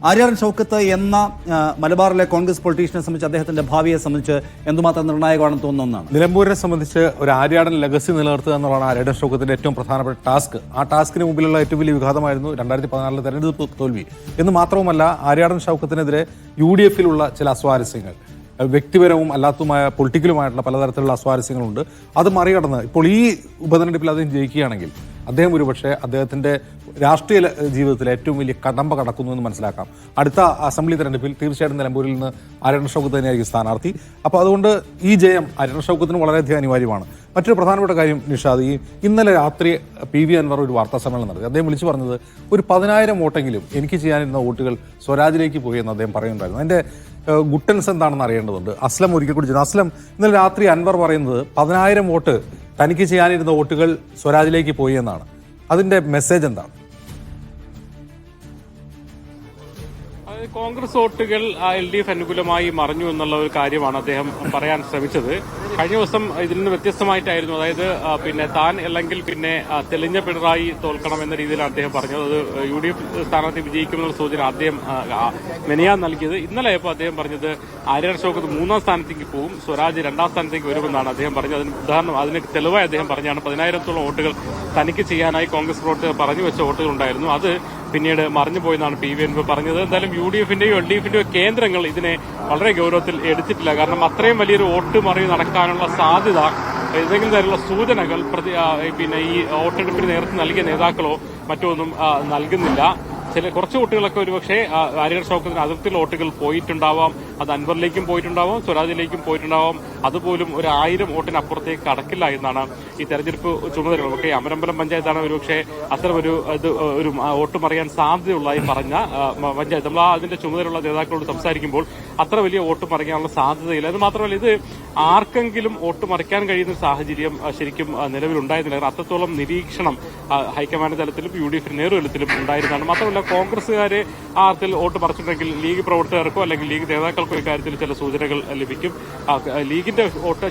ആര്യാടൻ ഷൗക്കത്ത് എന്ന മലബാറിലെ കോൺഗ്രസ് പൊളിറ്റീഷ്യനെ സംബന്ധിച്ച് അദ്ദേഹത്തിന്റെ ഭാവിയെ സംബന്ധിച്ച് എന്തുമാത്രം നിർണായകമാണെന്ന് തോന്നുന്ന ഒന്നാണ്. നിലമ്പൂരിനെ സംബന്ധിച്ച് ഒരു ആര്യാടൻ ലെഗസി നിലനിർത്തുക എന്നുള്ളതാണ് ആര്യാടൻ ഷൗക്കത്തിന്റെ ഏറ്റവും പ്രധാനപ്പെട്ട ടാസ്ക്. ആ ടാസ്കിന് മുമ്പിലുള്ള ഏറ്റവും വലിയ വിഘാതമായിരുന്നു 2014 തെരഞ്ഞെടുപ്പ് തോൽവി എന്ന് മാത്രവുമല്ല, ആര്യാടൻ ഷൗക്കത്തിനെതിരെ UDF ചില അസ്വാരസ്യങ്ങൾ, വ്യക്തിപരവും അല്ലാത്തതുമായ പൊളിറ്റിക്കലുമായിട്ടുള്ള പലതരത്തിലുള്ള അസ്വാരസ്യങ്ങളുണ്ട്. അത് മറികടന്ന് ഇപ്പോൾ ഈ ഉപതെരഞ്ഞെടുപ്പിൽ അദ്ദേഹം ജയിക്കുകയാണെങ്കിൽ അദ്ദേഹം ഒരുപക്ഷെ അദ്ദേഹത്തിന്റെ രാഷ്ട്രീയ ജീവിതത്തിൽ ഏറ്റവും വലിയ കടമ്പ കടക്കുന്നു എന്ന് മനസ്സിലാക്കാം. അടുത്ത അസംബ്ലി തെരഞ്ഞെടുപ്പിൽ തീർച്ചയായിട്ടും നിലമ്പൂരിൽ നിന്ന് ആര്യാടൻ ഷൗക്കത്ത് തന്നെയായിരിക്കും സ്ഥാനാർത്ഥി. അപ്പോൾ അതുകൊണ്ട് ഈ ജയം ആര്യാടൻ ഷൗക്കത്തിന് വളരെയധികം അനിവാര്യമാണ്. മറ്റൊരു പ്രധാനപ്പെട്ട കാര്യം നിഷാദ്, ഇന്നലെ രാത്രി PV അൻവർ ഒരു വാർത്താ സമ്മേളനം നടത്തി. അദ്ദേഹം വിളിച്ചു പറഞ്ഞത് ഒരു 10,000 വോട്ടെങ്കിലും എനിക്ക് ചെയ്യാനിരുന്ന വോട്ടുകൾ സ്വരാജിലേക്ക് പോയി എന്ന് അദ്ദേഹം പറയുന്നുണ്ടായിരുന്നു. അതിന്റെ ഗുട്ടൻസ് എന്താണെന്ന് അറിയേണ്ടതുണ്ട്. അസ്ലം ഒരിക്കൽ കൂടി ചെയ്യുന്നു. അസ്ലം, ഇന്നലെ രാത്രി അൻവർ പറയുന്നത് 10,000 വോട്ട് തനിക്ക് ചെയ്യാനിരുന്ന വോട്ടുകൾ സ്വരാജിലേക്ക് പോയി എന്നാണ്. അതിന്റെ മെസ്സേജ് എന്താണ്? കോൺഗ്രസ് വോട്ടുകൾ LDF അനുകൂലമായി മറിഞ്ഞു എന്നുള്ള ഒരു കാര്യമാണ് അദ്ദേഹം പറയാൻ ശ്രമിച്ചത്. കഴിഞ്ഞ ദിവസം ഇതിൽ നിന്ന് വ്യത്യസ്തമായിട്ടായിരുന്നു. അതായത് താൻ അല്ലെങ്കിൽ തെളിഞ്ഞ പിണറായി തോൽക്കണം എന്ന രീതിയിലാണ് അദ്ദേഹം പറഞ്ഞത്. അത് UDF സ്ഥാനാർത്ഥി വിജയിക്കുമെന്നുള്ള സൂചന അദ്ദേഹം മെനയാൻ നൽകിയത്. ഇന്നലെ ഇപ്പോൾ അദ്ദേഹം പറഞ്ഞത് ആര്യാടൻ ഷൗക്കത്ത് 3ാം സ്ഥാനത്തേക്ക് പോകും, സ്വരാജ് 2ാം സ്ഥാനത്തേക്ക് വരുമെന്നാണ് അദ്ദേഹം പറഞ്ഞത്. അതിന് ഉദാഹരണം, അതിന് തെളിവായി അദ്ദേഹം പറഞ്ഞാണ് 10,000-ത്തോളം വോട്ടുകൾ തനിക്ക് ചെയ്യാനായി കോൺഗ്രസ് പ്രവർത്തകർ പറഞ്ഞു വെച്ച വോട്ടുകൾ ഉണ്ടായിരുന്നു. അത് പിന്നീട് മറിഞ്ഞു പോയെന്നാണ് PV അൻവർ പറഞ്ഞത്. എന്തായാലും UDF-ന്റെയോ LDF-ന്റെയോ കേന്ദ്രങ്ങൾ ഇതിനെ വളരെ ഗൌരവത്തിൽ എടുത്തിട്ടില്ല. കാരണം അത്രയും വലിയൊരു വോട്ട് മറി നടക്കാനുള്ള സാധ്യത ഏതെങ്കിലും തരത്തിലുള്ള സൂചനകൾ ഈ വോട്ടെടുപ്പിന് നേതൃത്വം നൽകിയ നേതാക്കളോ മറ്റോ ഒന്നും നൽകുന്നില്ല. കുറച്ച് വോട്ടുകളൊക്കെ ഒരുപക്ഷെ ആര്യാടൻ ഷൗക്കത്തിന് അതിർത്തിയുള്ള വോട്ടുകൾ പോയിട്ടുണ്ടാവാം. അത് അൻവറിലേക്കും പോയിട്ടുണ്ടാവാം, സ്വരാജിലേക്കും പോയിട്ടുണ്ടാവാം. അതുപോലും 1000 വോട്ടിനപ്പുറത്തേക്ക് കടക്കില്ല എന്നാണ് ഈ തെരഞ്ഞെടുപ്പ് ചുമതലകൾ. ഒക്കെ അമരമ്പലം പഞ്ചായത്താണ് ഒരുപക്ഷെ അത്തരം ഒരു വോട്ട് മറിയാൻ സാധ്യതയുള്ളതായി പറഞ്ഞ പഞ്ചായത്ത്. നമ്മൾ അതിന്റെ ചുമതലയുള്ള നേതാക്കളോട് സംസാരിക്കുമ്പോൾ അത്ര വലിയ വോട്ട് മറിക്കാനുള്ള സാധ്യതയില്ല. അത് മാത്രമല്ല, ഇത് ആർക്കെങ്കിലും വോട്ട് മറിക്കാൻ കഴിയുന്ന സാഹചര്യം ശരിക്കും നിലവിലുണ്ടായിരുന്നില്ല. അത്രത്തോളം നിരീക്ഷണം ഹൈക്കമാൻഡ് തലത്തിലും UDF നേതൃത്വത്തിലും ഉണ്ടായിരുന്നതാണ്. മാത്രമല്ല, കോൺഗ്രസുകാരെ ആ അർത്ഥത്തിൽ വോട്ട് മറിച്ചിട്ടുണ്ടെങ്കിൽ ലീഗ് പ്രവർത്തകർക്കോ അല്ലെങ്കിൽ ലീഗ് നേതാക്കൾക്കോ ഇക്കാര്യത്തിൽ ചില സൂചനകൾ ലഭിക്കും. ലീഗിന്റെ വോട്ട്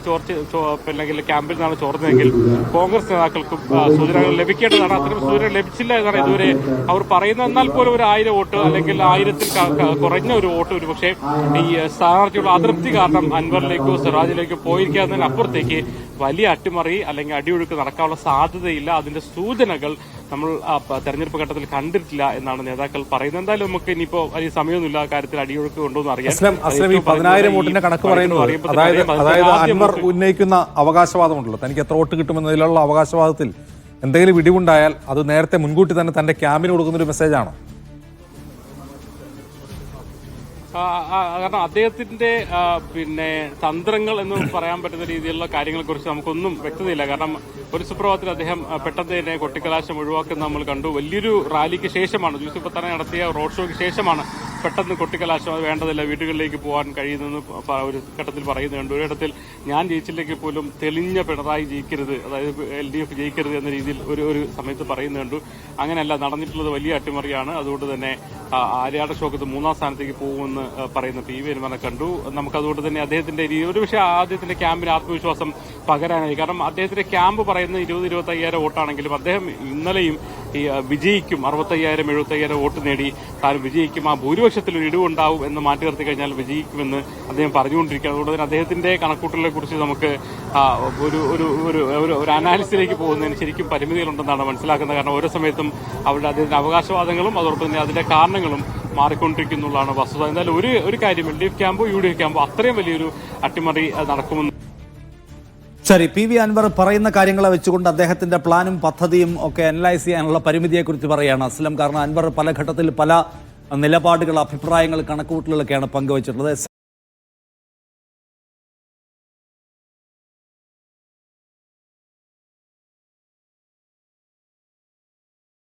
അല്ലെങ്കിൽ ക്യാമ്പിൽ നിന്നാണ് ചോർന്നതെങ്കിൽ കോൺഗ്രസ് നേതാക്കൾക്കും സൂചനകൾ ലഭിക്കേണ്ടതാണ്. അത്തരം സൂചന ലഭിച്ചില്ല എന്നാണ് ഇതുവരെ അവർ പറയുന്നത്. എന്നാൽ പോലും ഒരു 1000 വോട്ട് അല്ലെങ്കിൽ 1000-ൽ കുറഞ്ഞ ഒരു വോട്ട് ഒരുപക്ഷെ ഈ സ്ഥാനാർത്ഥിയുള്ള അതൃപ്തി കാരണം അൻവറിലേക്കോ സിറാജിലേക്കോ പോയിരിക്കാവുന്നതിന് അപ്പുറത്തേക്ക് വലിയ അട്ടിമറി അല്ലെങ്കിൽ അടിയൊഴുക്ക് നടക്കാനുള്ള സാധ്യതയില്ല. അതിന്റെ സൂചനകൾ നമ്മൾ തെരഞ്ഞെടുപ്പ് ഘട്ടത്തിൽ കണ്ടിട്ടില്ല എന്നാണ് നേതാക്കൾ പറയുന്നത്. എന്തായാലും നമുക്ക് ഇനിയിപ്പോ വലിയ സമയമൊന്നുമില്ല കാര്യത്തിൽ അടിയൊഴുക്ക് കൊണ്ടുവന്ന് അറിയാം. 10,000 വോട്ടിന്റെ കണക്ക് പറയുന്നത്, അതായത് അൻവർ ഉന്നയിക്കുന്ന അവകാശവാദമുണ്ടല്ലോ, തനിക്ക് എത്ര വോട്ട് കിട്ടുമെന്നതിലുള്ള അവകാശവാദത്തിൽ എന്തെങ്കിലും ഇടിവുണ്ടായാൽ അത് നേരത്തെ മുൻകൂട്ടി തന്നെ തന്റെ ക്യാമ്പിന് കൊടുക്കുന്നൊരു മെസ്സേജാണോ? കാരണം അദ്ദേഹത്തിന്റെ തന്ത്രങ്ങൾ എന്ന് പറയാൻ പറ്റുന്ന രീതിയിലുള്ള കാര്യങ്ങളെ കുറിച്ച് നമുക്കൊന്നും വ്യക്തതയില്ല. കാരണം ഒരു സുപ്രഭാതത്തിൽ അദ്ദേഹം പെട്ടെന്ന് തന്നെ കൊട്ടിക്കലാശം ഒഴിവാക്കുന്നത് നമ്മൾ കണ്ടു. വലിയൊരു റാലിക്ക് ശേഷമാണ്, യൂസഫ് പത്താന നടത്തിയ റോഡ് ഷോയ്ക്ക് ശേഷമാണ് പെട്ടെന്ന് കൊട്ടിക്കലാശം അത് വേണ്ടതില്ല, വീടുകളിലേക്ക് പോകാൻ കഴിയുന്നെന്ന് ഒരു ഘട്ടത്തിൽ പറയുന്നുണ്ട്. ഒരിടത്തിൽ ഞാൻ ജയിച്ചില്ലെങ്കിൽ പോലും തെളിഞ്ഞ പിണറായി ജയിക്കരുത്, അതായത് LDF ജയിക്കരുത് എന്ന രീതിയിൽ ഒരു സമയത്ത് പറയുന്നുണ്ട്. അങ്ങനെയല്ല, നടന്നിട്ടുള്ളത് വലിയ അട്ടിമറിയാണ്. അതുകൊണ്ട് തന്നെ ആര്യാടൻ ഷൗക്കത്ത് 3ാം സ്ഥാനത്തേക്ക് പോകുമെന്ന് പറയുന്ന PV അൻവറിനെ കണ്ടു. നമുക്കതുകൊണ്ട് തന്നെ അദ്ദേഹത്തിന്റെ ഒരുപക്ഷെ ആദ്യത്തിന്റെ ക്യാമ്പിന് ആത്മവിശ്വാസം പകരാനായി. കാരണം അദ്ദേഹത്തിന്റെ ക്യാമ്പ് പറയുന്നത് 20-25,000 വോട്ടാണെങ്കിലും അദ്ദേഹം ഇന്നലെയും ഈ വിജയിക്കും, 65,000-75,000 വോട്ട് നേടി താൻ വിജയിക്കും, ആ ഭൂരിപക്ഷത്തിൽ ഒരു ഇടിവുണ്ടാവും എന്ന് മാറ്റി നിർത്തി കഴിഞ്ഞാൽ വിജയിക്കുമെന്ന് അദ്ദേഹം പറഞ്ഞുകൊണ്ടിരിക്കുകയാണ്. അതുകൊണ്ട് തന്നെ അദ്ദേഹത്തിന്റെ കണക്കൂട്ടലിനെ കുറിച്ച് നമുക്ക് ഒരു അനാലിസിലേക്ക് പോകുന്നതിന് ശരിക്കും പരിമിതികളുണ്ടെന്നാണ് മനസ്സിലാക്കുന്നത്. കാരണം ഓരോ സമയത്തും അദ്ദേഹത്തിന്റെ അവകാശവാദങ്ങളും അതോടൊപ്പം തന്നെ അതിന്റെ കാരണങ്ങളും മാറിക്കൊണ്ടിരിക്കുന്നുള്ളതാണ് വസ്തുത. എന്തായാലും ഒരു കാര്യം, LDF ക്യാമ്പോ UDF ക്യാമ്പോ അത്രയും വലിയൊരു അട്ടിമറി നടക്കുമെന്ന്. ശരി, PV അൻവർ പറയുന്ന കാര്യങ്ങളെ വെച്ചുകൊണ്ട് അദ്ദേഹത്തിന്റെ പ്ലാനും പദ്ധതിയും ഒക്കെ അനലൈസ് ചെയ്യാനുള്ള പരിമിതിയെക്കുറിച്ച് പറയുകയാണ് അസ്ലം. കാരണം അൻവർ പല ഘട്ടത്തിൽ പല നിലപാടുകൾ, അഭിപ്രായങ്ങൾ, കണക്കുകൂട്ടലുകളൊക്കെയാണ് പങ്കുവച്ചിട്ടുള്ളത്.